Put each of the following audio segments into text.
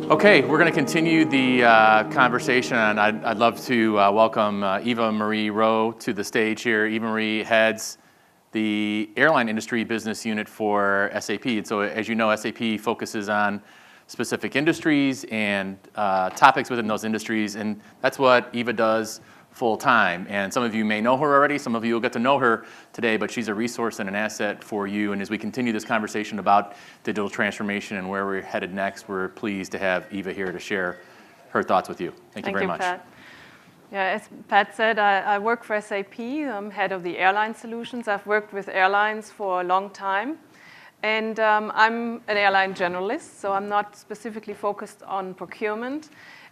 Okay, we're going to continue the conversation, and I'd love to welcome Eva Roe to the stage here. Eva Marie heads the airline industry business unit for SAP. And so, as you know, SAP focuses on specific industries and topics within those industries, and that's what Eva does full time. And some of you may know her already, some of you will get to know her today, but she's a resource and an asset for you. And as we continue this conversation about digital transformation and where we're headed next, we're pleased to have Eva here to share her thoughts with you. Thank you very much. Pat. Yeah, as Pat said, I work for SAP. I'm head of the airline solutions. I've worked with airlines for a long time. And I'm an airline generalist, so I'm not specifically focused on procurement.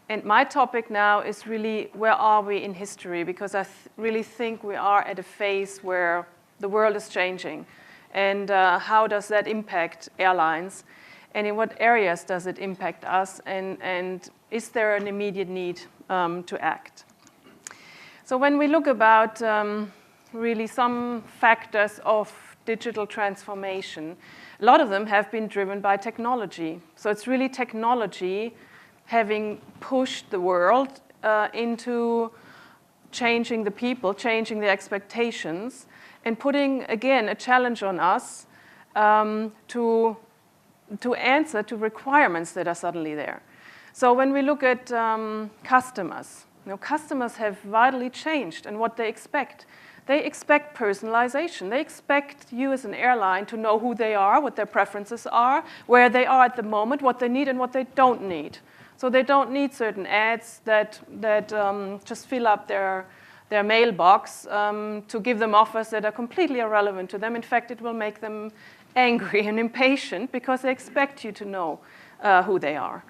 And my topic now is really, where are we in history? Because I really think we are at a phase where the world is changing. And how does that impact airlines? And in what areas does it impact us? And is there an immediate need to act? So when we look about really some factors of digital transformation, a lot of them have been driven by technology. So it's really technology having pushed the world into changing the people, changing the expectations, and putting, again, a challenge on us to answer to requirements that are suddenly there. So when we look at customers, customers have vitally changed in what they expect. They expect personalization. They expect you as an airline to know who they are, what their preferences are, where they are at the moment, what they need and what they don't need. So they don't need certain ads that just fill up their mailbox to give them offers that are completely irrelevant to them. In fact, it will make them angry and impatient because they expect you to know who they are.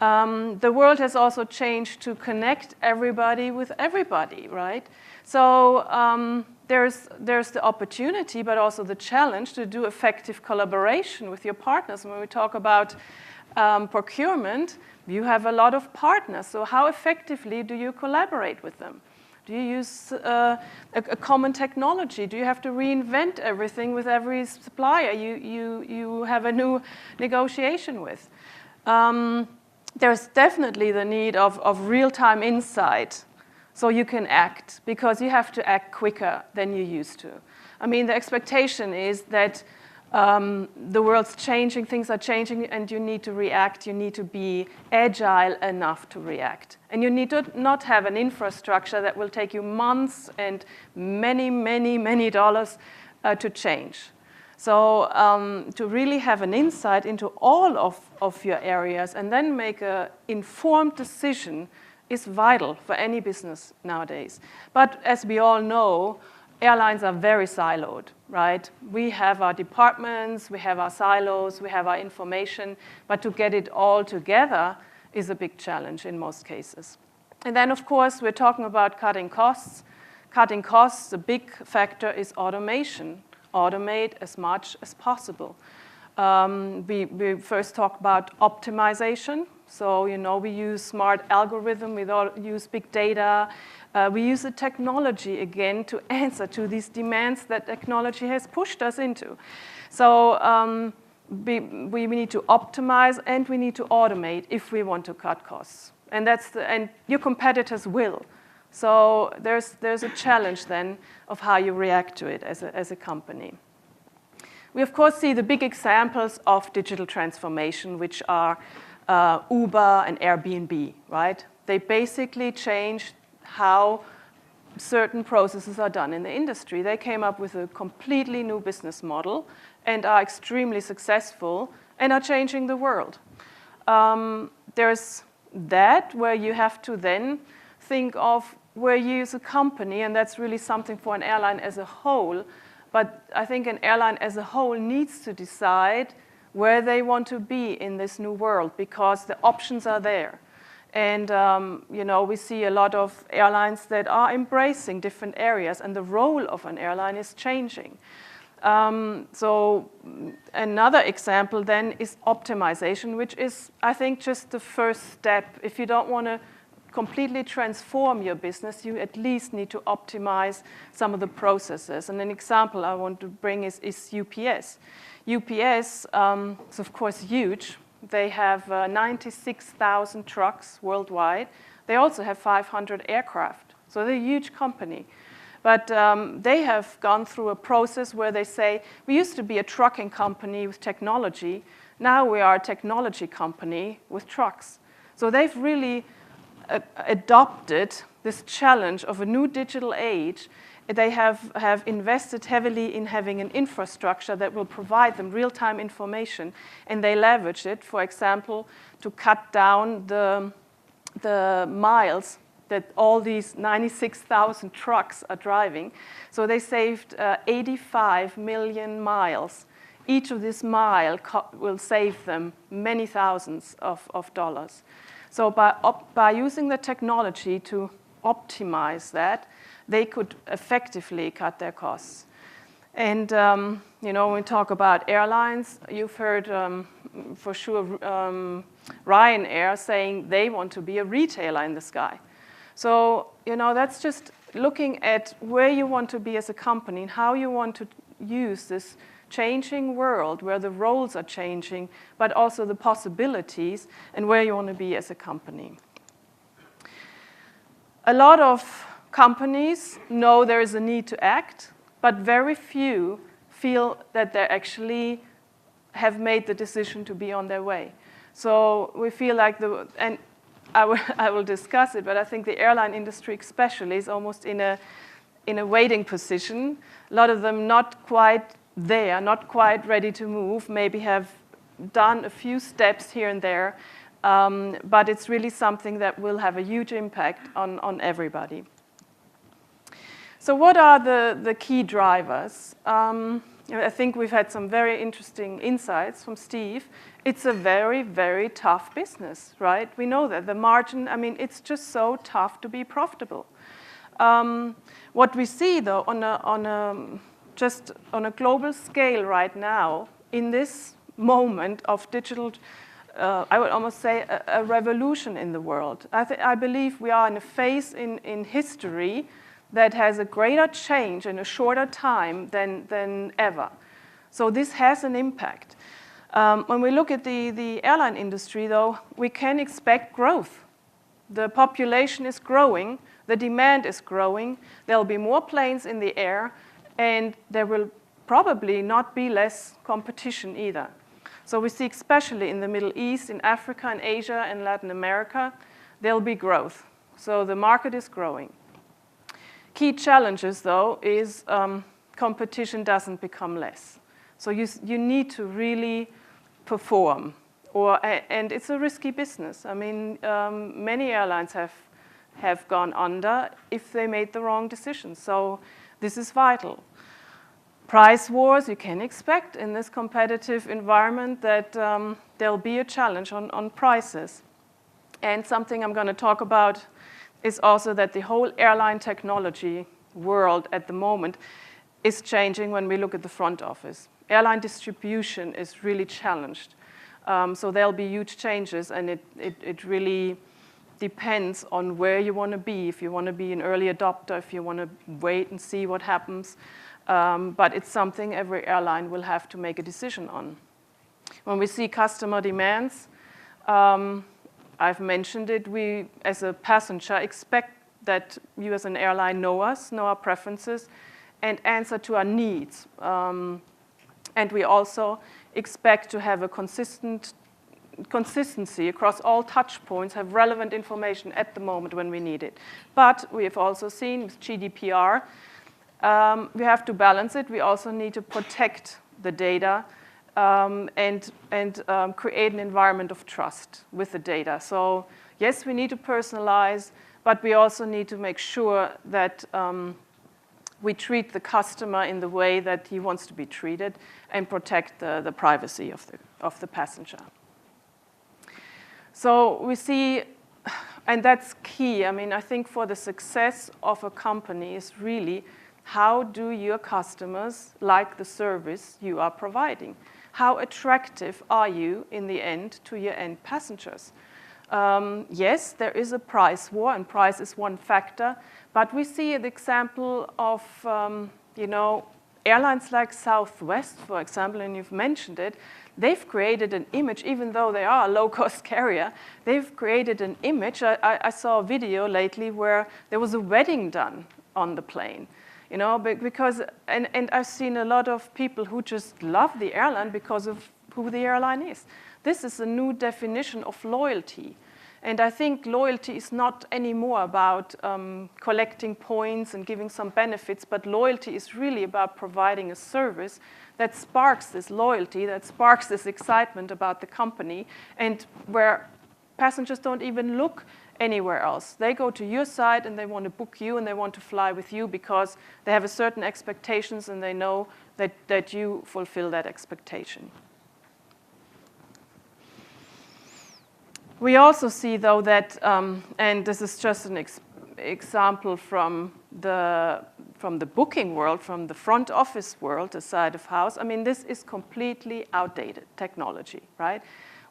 The world has also changed to connect everybody with everybody, right? So there's the opportunity, but also the challenge to do effective collaboration with your partners. When we talk about procurement, you have a lot of partners. So how effectively do you collaborate with them? Do you use a common technology? Do you have to reinvent everything with every supplier you have a new negotiation with? There's definitely the need of real-time insight so you can act, because you have to act quicker than you used to. I mean, the expectation is that the world's changing, things are changing, and you need to react. You need to be agile enough to react. And you need to not have an infrastructure that will take you months and many, many, many dollars to change. So to really have an insight into all of your areas and then make an informed decision is vital for any business nowadays. But as we all know, airlines are very siloed, right? We have our departments, we have our silos, we have our information, but to get it all together is a big challenge in most cases. And then, of course, we're talking about cutting costs. Cutting costs, the big factor is automation. Automate as much as possible. We first talk about optimization. So, we use smart algorithm, we use big data. We use the technology, again, to answer to these demands that technology has pushed us into. So we need to optimize and we need to automate if we want to cut costs. And your competitors will. So there's a challenge then of how you react to it as a company. We, of course, see the big examples of digital transformation, which are Uber and Airbnb, right? They basically changed how certain processes are done in the industry. They came up with a completely new business model and are extremely successful and are changing the world. There's that where you have to then think of where you use a company, and that's really something for an airline as a whole. But I think an airline as a whole needs to decide where they want to be in this new world, because the options are there. And we see a lot of airlines that are embracing different areas, and the role of an airline is changing. So another example then is optimization, which is, I think, just the first step. If you don't want to completely transform your business, you at least need to optimize some of the processes. And an example I want to bring is UPS. UPS is, of course, huge. They have 96,000 trucks worldwide. They also have 500 aircraft. So they're a huge company. But they have gone through a process where they say, we used to be a trucking company with technology. Now we are a technology company with trucks. So they've really adopted this challenge of a new digital age. They have invested heavily in having an infrastructure that will provide them real-time information. And they leverage it, for example, to cut down the miles that all these 96,000 trucks are driving. So they saved 85 million miles. Each of this mile will save them many thousands of dollars. So by using the technology to optimize that, they could effectively cut their costs. And when we talk about airlines, you've heard for sure Ryanair saying they want to be a retailer in the sky. So that's just looking at where you want to be as a company and how you want to use this changing world where the roles are changing, but also the possibilities and where you want to be as a company. A lot of companies know there is a need to act, but very few feel that they actually have made the decision to be on their way. So we feel like and I will discuss it, but I think the airline industry especially is almost in a waiting position. A lot of them not quite there, not quite ready to move, maybe have done a few steps here and there, but it's really something that will have a huge impact on everybody. So what are the key drivers? I think we've had some very interesting insights from Steve. It's a very, very tough business, right? We know that. The margin, it's just so tough to be profitable. What we see, though, just on a global scale right now, in this moment of digital, I would almost say a revolution in the world. I believe we are in a phase in history that has a greater change in a shorter time than ever. So this has an impact. When we look at the airline industry, though, we can expect growth. The population is growing, the demand is growing, there'll be more planes in the air, and there will probably not be less competition either. So we see, especially in the Middle East, in Africa, and Asia, and Latin America, there'll be growth. So the market is growing. Key challenges, though, is competition doesn't become less. So you need to really perform, and it's a risky business. Many airlines have gone under if they made the wrong decisions. So this is vital. Price wars, you can expect in this competitive environment that there'll be a challenge on prices. And something I'm going to talk about is also that the whole airline technology world at the moment is changing when we look at the front office. Airline distribution is really challenged. So there'll be huge changes, and it really depends on where you want to be, if you want to be an early adopter, if you want to wait and see what happens. But it's something every airline will have to make a decision on. When we see customer demands, I've mentioned it, we as a passenger expect that you as an airline know us, know our preferences, and answer to our needs. And we also expect to have a consistency across all touch points, have relevant information at the moment when we need it. But we have also seen with GDPR, we have to balance it. We also need to protect the data and create an environment of trust with the data. So yes, we need to personalize, but we also need to make sure that we treat the customer in the way that he wants to be treated and protect the privacy of the passenger. So we see, and that's key. I think for the success of a company is really how do your customers like the service you are providing? How attractive are you in the end to your end passengers? Yes, there is a price war, and price is one factor, but we see an example of airlines like Southwest, for example, and you've mentioned it, they've created an image, even though they are a low-cost carrier, they've created an image. I saw a video lately where there was a wedding done on the plane. You know, because, and I've seen a lot of people who just love the airline because of who the airline is. This is a new definition of loyalty. And I think loyalty is not anymore about collecting points and giving some benefits, but loyalty is really about providing a service that sparks this loyalty, that sparks this excitement about the company, and where passengers don't even look anywhere else. They go to your site and they want to book you and they want to fly with you because they have a certain expectations and they know that you fulfill that expectation. We also see, though, that, and this is just an example from the booking world, from the front office world, the side of house. I mean, this is completely outdated technology, right?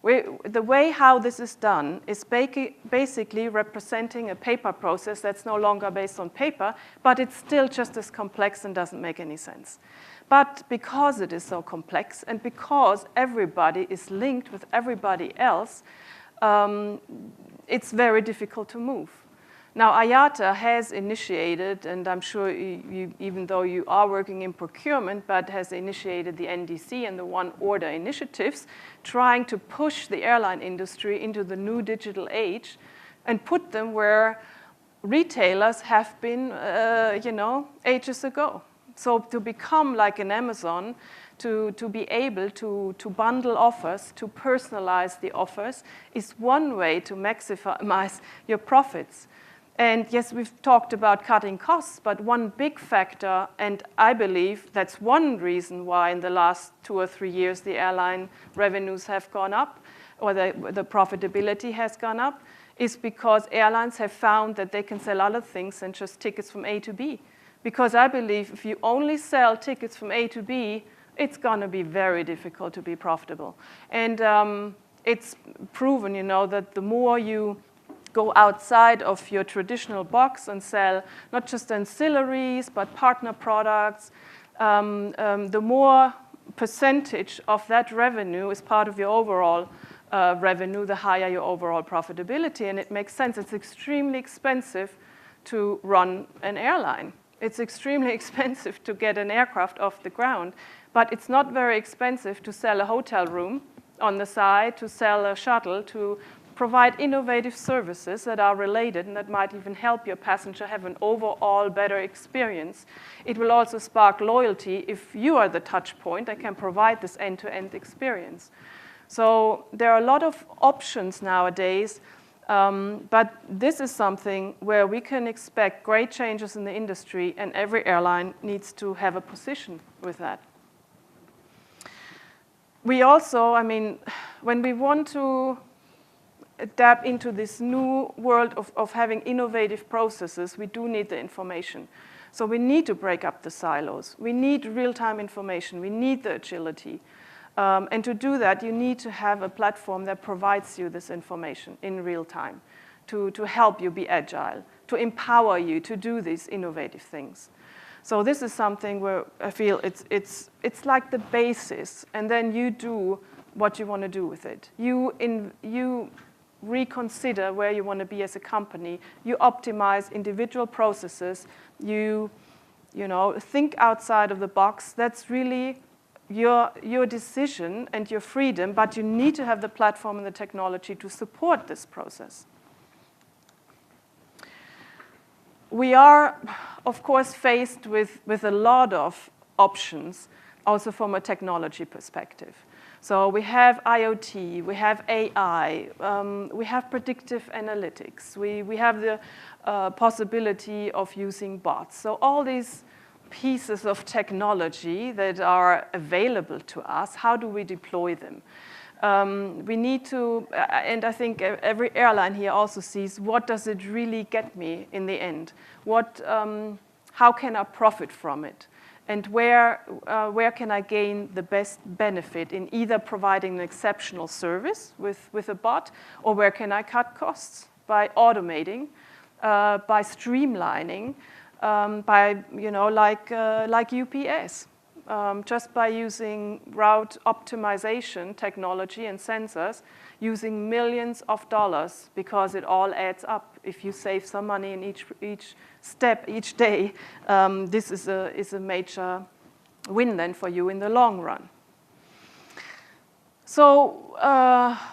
The way how this is done is basically representing a paper process that's no longer based on paper, but it's still just as complex and doesn't make any sense. But because it is so complex and because everybody is linked with everybody else, it's very difficult to move. Now, IATA has initiated, and I'm sure even though you are working in procurement, but has initiated the NDC and the One Order initiatives, trying to push the airline industry into the new digital age and put them where retailers have been, ages ago. So to become like an Amazon, to be able to bundle offers, to personalize the offers, is one way to maximize your profits. And yes, we've talked about cutting costs, but one big factor, and I believe that's one reason why in the last 2 or 3 years the airline revenues have gone up, or the profitability has gone up, is because airlines have found that they can sell other things than just tickets from A to B. Because I believe if you only sell tickets from A to B, it's going to be very difficult to be profitable. And it's proven, that the more you go outside of your traditional box and sell not just ancillaries, but partner products, the more percentage of that revenue is part of your overall revenue, the higher your overall profitability. And it makes sense. It's extremely expensive to run an airline. It's extremely expensive to get an aircraft off the ground, but it's not very expensive to sell a hotel room on the side, to sell a shuttle, to provide innovative services that are related and that might even help your passenger have an overall better experience. It will also spark loyalty if you are the touch point that can provide this end-to-end experience. So there are a lot of options nowadays, but this is something where we can expect great changes in the industry, and every airline needs to have a position with that. We also, when we want to adapt into this new world of having innovative processes, we do need the information. So we need to break up the silos. We need real-time information. We need the agility. And to do that, you need to have a platform that provides you this information in real time to help you be agile, to empower you to do these innovative things. So this is something where I feel it's like the basis, and then you do what you want to do with it. You reconsider where you want to be as a company. You optimize individual processes. You think outside of the box. That's really your decision and your freedom, but you need to have the platform and the technology to support this process. We are, of course, faced with a lot of options, also from a technology perspective. So we have IoT, we have AI, we have predictive analytics, we have the possibility of using bots. So all these pieces of technology that are available to us, how do we deploy them? We need to, and I think every airline here also sees, what does it really get me in the end? How can I profit from it? And where can I gain the best benefit in either providing an exceptional service with a bot, or where can I cut costs by automating, by streamlining, by like UPS. just by using route optimization technology and sensors, using millions of dollars, because it all adds up. If you save some money in each step, each day, this is a major win then for you in the long run. So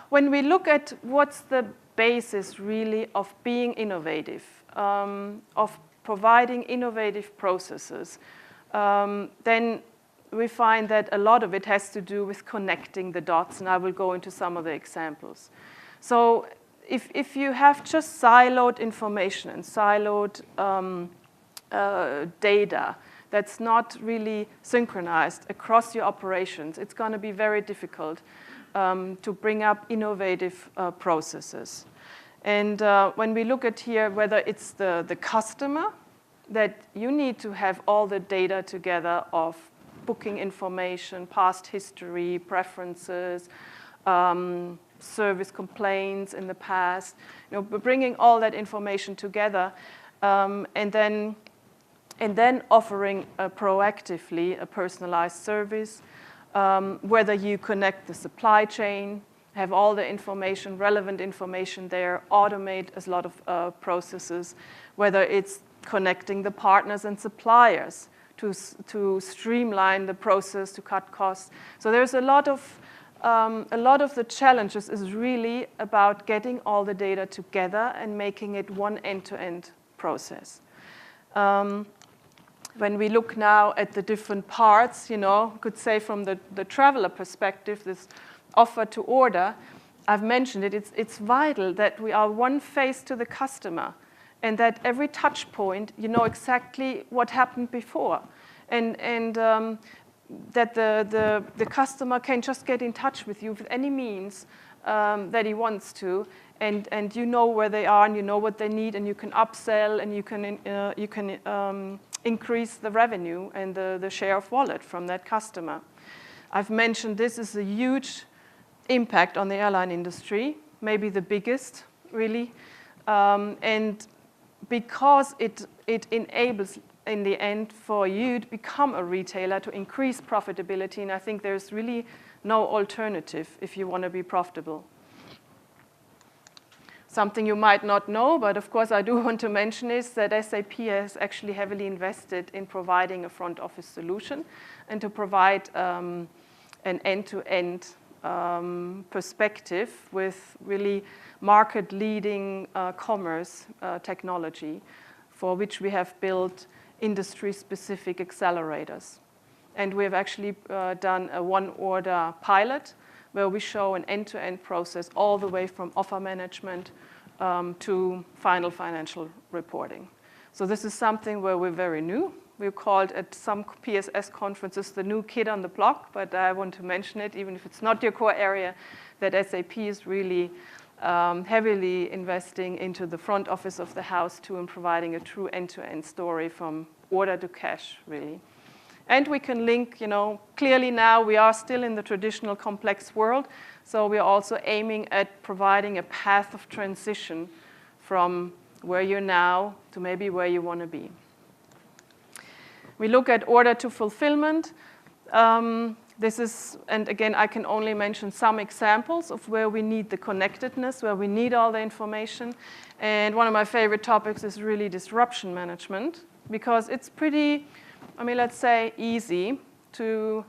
when we look at what's the basis really of being innovative, of providing innovative processes, then we find that a lot of it has to do with connecting the dots, and I will go into some of the examples. So if you have just siloed information and siloed data that's not really synchronized across your operations, it's going to be very difficult to bring up innovative processes. And when we look at here, whether it's the customer, that you need to have all the data together of booking information, past history, preferences, service complaints in the past, bringing all that information together, and then offering proactively a personalized service, whether you connect the supply chain, have all the information, relevant information there, automate a lot of processes, whether it's connecting the partners and suppliers to streamline the process, to cut costs. So there's a lot of the challenges is really about getting all the data together and making it one end-to-end process. When we look now at the different parts, could say from the traveler perspective, this offer to order, I've mentioned it, it's vital that we are one face to the customer, and that every touch point, you know exactly what happened before. And that the customer can just get in touch with you with any means that he wants to, and you know where they are, and you know what they need, and you can upsell, and you can increase the revenue and the share of wallet from that customer. I've mentioned this is a huge impact on the airline industry, maybe the biggest, really. And because it enables, in the end, for you to become a retailer, to increase profitability, and I think there's really no alternative if you want to be profitable. Something you might not know, but of course I do want to mention, is that SAP has actually heavily invested in providing a front office solution and to provide an end-to-end perspective with really market-leading commerce technology, for which we have built industry-specific accelerators. And we have actually done a one-order pilot where we show an end-to-end process all the way from offer management to final financial reporting. So this is something where we're very new. We called at some PSS conferences the new kid on the block, but I want to mention it, even if it's not your core area, that SAP is really heavily investing into the front office of the house too, and providing a true end-to-end story from order to cash, really. And we can link, clearly now we are still in the traditional complex world, so we're also aiming at providing a path of transition from where you're now to maybe where you want to be. We look at order to fulfillment. This is, and again, I can only mention some examples of where we need the connectedness, where we need all the information. And one of my favorite topics is really disruption management, because it's pretty, let's say, easy to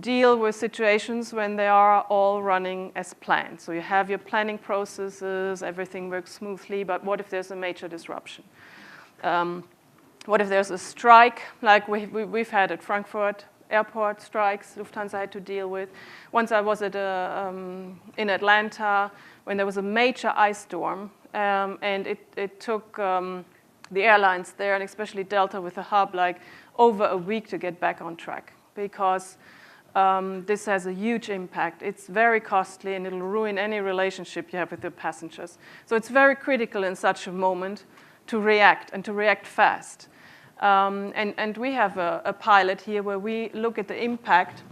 deal with situations when they are all running as planned. So you have your planning processes, everything works smoothly, but what if there's a major disruption? What if there's a strike, like we've had at Frankfurt airport strikes, Lufthansa had to deal with. Once I was at in Atlanta when there was a major ice storm, and it took the airlines there, and especially Delta with the hub, like over a week to get back on track, because this has a huge impact. It's very costly, and it'll ruin any relationship you have with your passengers. So it's very critical in such a moment to react, and to react fast. And we have a pilot here where we look at the impact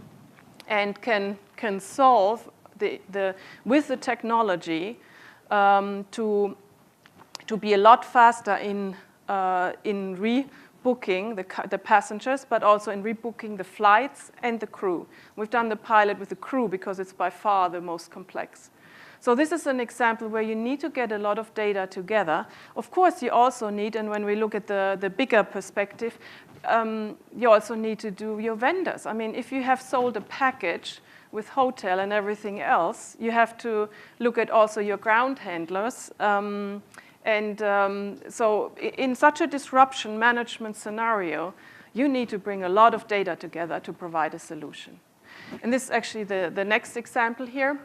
and can solve with the technology to be a lot faster in booking the passengers, but also in rebooking the flights and the crew. We've done the pilot with the crew because it's by far the most complex. So this is an example where you need to get a lot of data together. Of course, you also need, and when we look at the bigger perspective, you also need to do your vendors. I mean, if you have sold a package with hotel and everything else, you have to look at also your ground handlers. So in such a disruption management scenario, you need to bring a lot of data together to provide a solution. And this is actually the next example here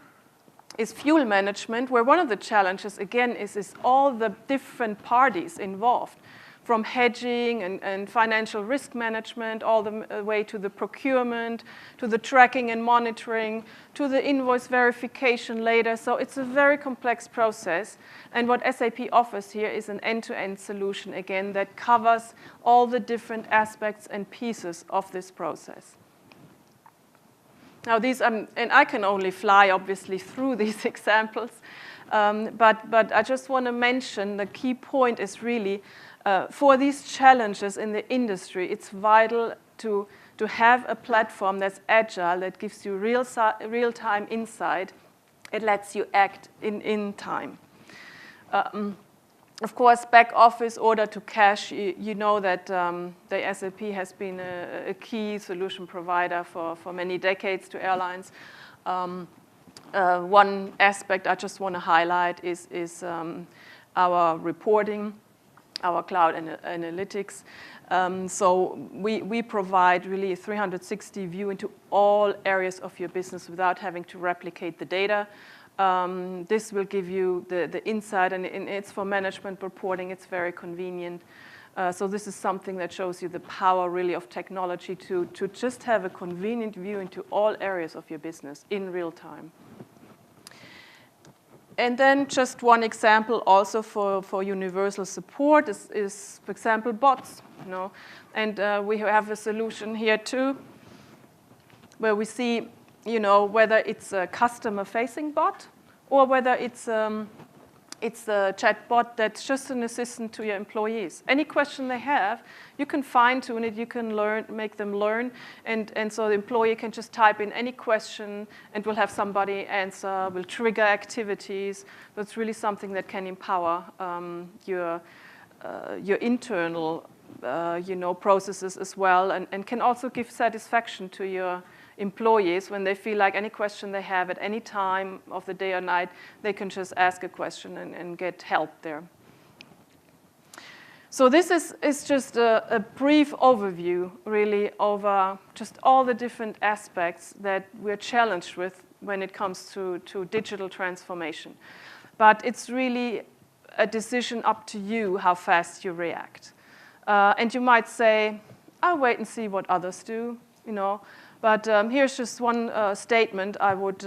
is fuel management, where one of the challenges, again, is all the different parties involved, from hedging and financial risk management, all the way to the procurement, to the tracking and monitoring, to the invoice verification later. So it's a very complex process. And what SAP offers here is an end-to-end solution, again, that covers all the different aspects and pieces of this process. Now these, and I can only fly, obviously, through these examples, but I just want to mention the key point is really, for these challenges in the industry, it's vital to have a platform that's agile, that gives you real-time insight. It lets you act in time. Of course, back office, order to cash, you know that the SAP has been a key solution provider for many decades to airlines. One aspect I just want to highlight is our reporting, our cloud analytics. So we provide really a 360 view into all areas of your business without having to replicate the data. This will give you the insight, and it's for management reporting. It's very convenient. So this is something that shows you the power really of technology to just have a convenient view into all areas of your business in real time. And then just one example also for universal support is, for example, bots. You know? And we have a solution here too, where we see, you know, whether it's a customer-facing bot or whether it's a chatbot that's just an assistant to your employees. Any question they have, you can fine-tune it, you can make them learn, and so the employee can just type in any question and will have somebody answer, will trigger activities. That's really something that can empower your internal processes as well, and can also give satisfaction to your employees when they feel like any question they have at any time of the day or night, they can just ask a question and get help there. So this is just a brief overview, really, over just all the different aspects that we're challenged with when it comes to digital transformation. But it's really a decision up to you how fast you react. And you might say, I'll wait and see what others do, you know. But here's just one statement I would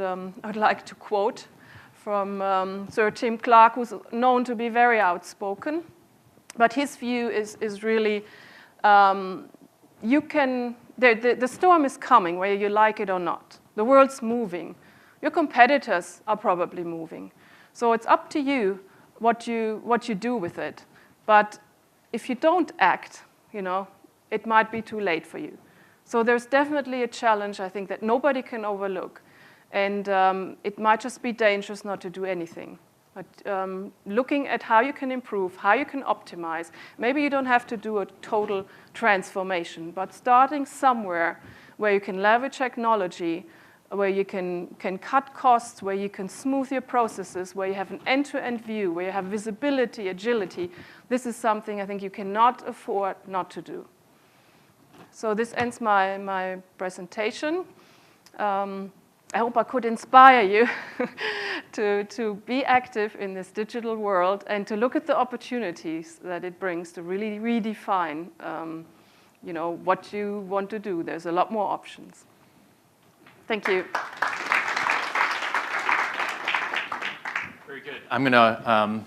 like to quote from Sir Tim Clark, who's known to be very outspoken. But his view is really, the storm is coming, whether you like it or not. The world's moving. Your competitors are probably moving. So it's up to you what you do with it. But if you don't act, you know, it might be too late for you. So there's definitely a challenge, I think, that nobody can overlook. And it might just be dangerous not to do anything. But looking at how you can improve, how you can optimize, maybe you don't have to do a total transformation, but starting somewhere where you can leverage technology, where you can cut costs, where you can smooth your processes, where you have an end-to-end view, where you have visibility, agility, this is something I think you cannot afford not to do. So this ends my presentation. I hope I could inspire you to be active in this digital world and to look at the opportunities that it brings to really redefine what you want to do. There's a lot more options. Thank you. Very good. I'm going to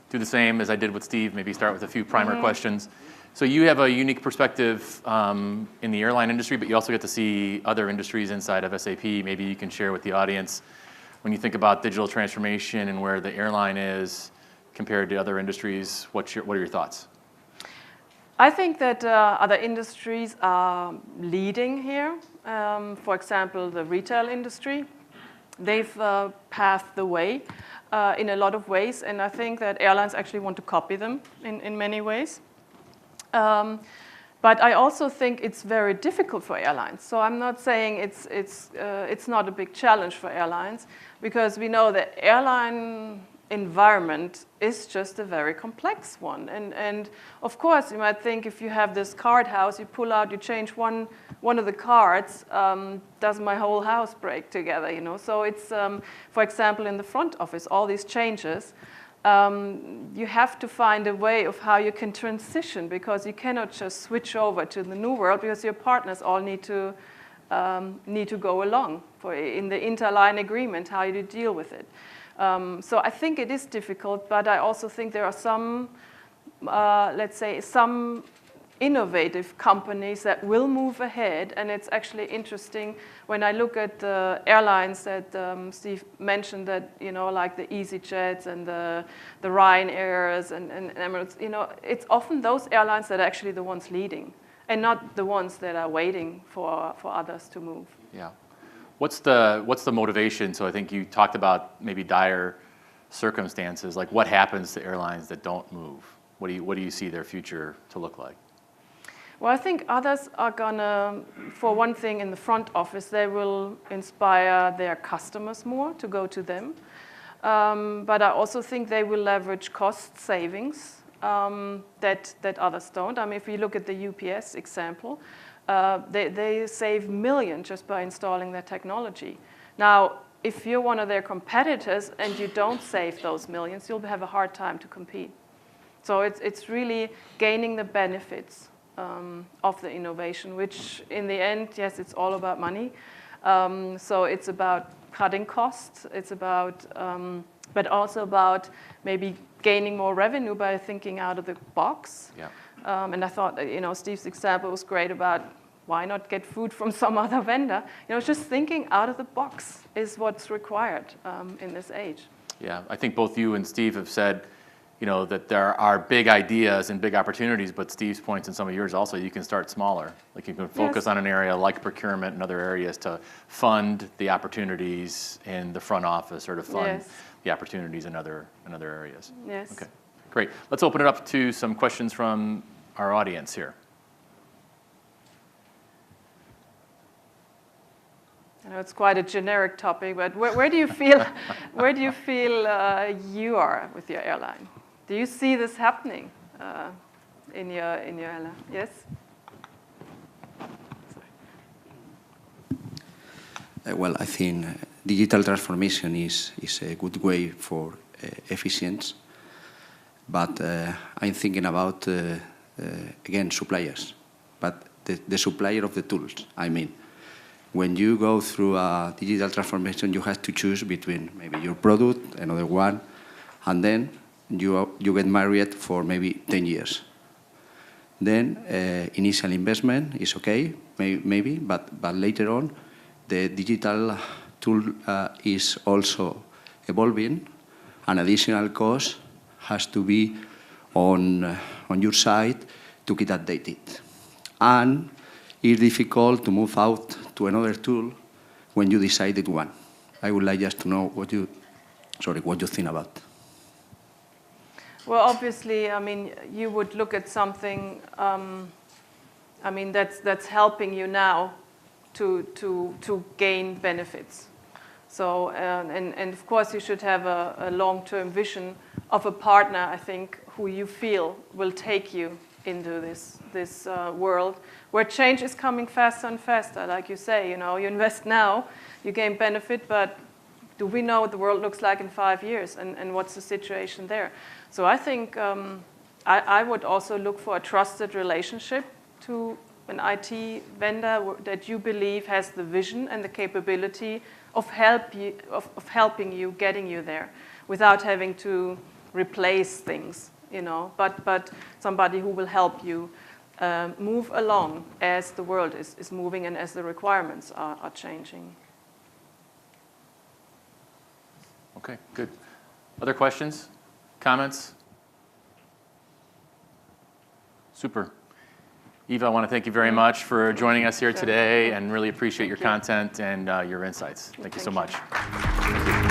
do the same as I did with Steve, maybe start with a few primer questions. So you have a unique perspective in the airline industry, but you also get to see other industries inside of SAP. Maybe you can share with the audience, when you think about digital transformation and where the airline is compared to other industries, what are your thoughts? I think that other industries are leading here. For example, the retail industry. They've paved the way in a lot of ways, and I think that airlines actually want to copy them in many ways. But I also think it's very difficult for airlines. So I'm not saying it's not a big challenge for airlines, because we know the airline environment is just a very complex one. And of course, you might think if you have this card house, you pull out, you change one of the cards, does my whole house break together, you know? So it's, for example, in the front office, all these changes, you have to find a way of how you can transition, because you cannot just switch over to the new world, because your partners all need to go along in the interline agreement, how you deal with it. So I think it is difficult, but I also think there are some, let's say, some innovative companies that will move ahead, and it's actually interesting when I look at the airlines that Steve mentioned, that, you know, like the EasyJets and the Ryanairs and Emirates, you know, it's often those airlines that are actually the ones leading, and not the ones that are waiting for others to move. Yeah. What's the motivation? So I think you talked about maybe dire circumstances. Like, what happens to airlines that don't move? What do you see their future to look like? Well, I think others are gonna, for one thing, in the front office, they will inspire their customers more to go to them. But I also think they will leverage cost savings that others don't. I mean, if you look at the UPS example, they save millions just by installing their technology. Now, if you're one of their competitors and you don't save those millions, you'll have a hard time to compete. So it's really gaining the benefits of the innovation, which in the end, yes, it's all about money. So it's about cutting costs. It's about, but also about maybe gaining more revenue by thinking out of the box. Yeah. And I thought, you know, Steve's example was great about why not get food from some other vendor? You know, just thinking out of the box is what's required in this age. Yeah, I think both you and Steve have said, you know, that there are big ideas and big opportunities, but Steve's points and some of yours also, you can start smaller. Like, you can focus on an area like procurement and other areas to fund the opportunities in the front office, or to fund the opportunities in other areas. Yes. Okay, great. Let's open it up to some questions from our audience here. I know it's quite a generic topic, but where do you feel you are with your airline? Do you see this happening in your airline? Yes. Well, I think digital transformation is a good way for efficiency, but I'm thinking about again suppliers, but the supplier of the tools. I mean, when you go through a digital transformation, you have to choose between maybe your product, another one, and then you get married for maybe 10 years. Then initial investment is okay, maybe, but later on, the digital tool is also evolving, and additional cost has to be on your side to get updated. And it's difficult to move out to another tool when you decided one. I would like just to know what you think about. Well, obviously, I mean, you would look at something, I mean, that's helping you now to gain benefits. So, and of course, you should have a long-term vision of a partner, I think, who you feel will take you into this world where change is coming faster and faster. Like you say, you know, you invest now, you gain benefit, but do we know what the world looks like in 5 years, and what's the situation there? So I think I would also look for a trusted relationship to an IT vendor that you believe has the vision and the capability of helping you, getting you there, without having to replace things, you know, but somebody who will help you move along as the world is moving and as the requirements are changing. Okay, good. Other questions, comments? Super. Eva, I want to thank you very much for joining us here Sure. today and really appreciate your Thank you. content and your insights. Thank you so Thank much.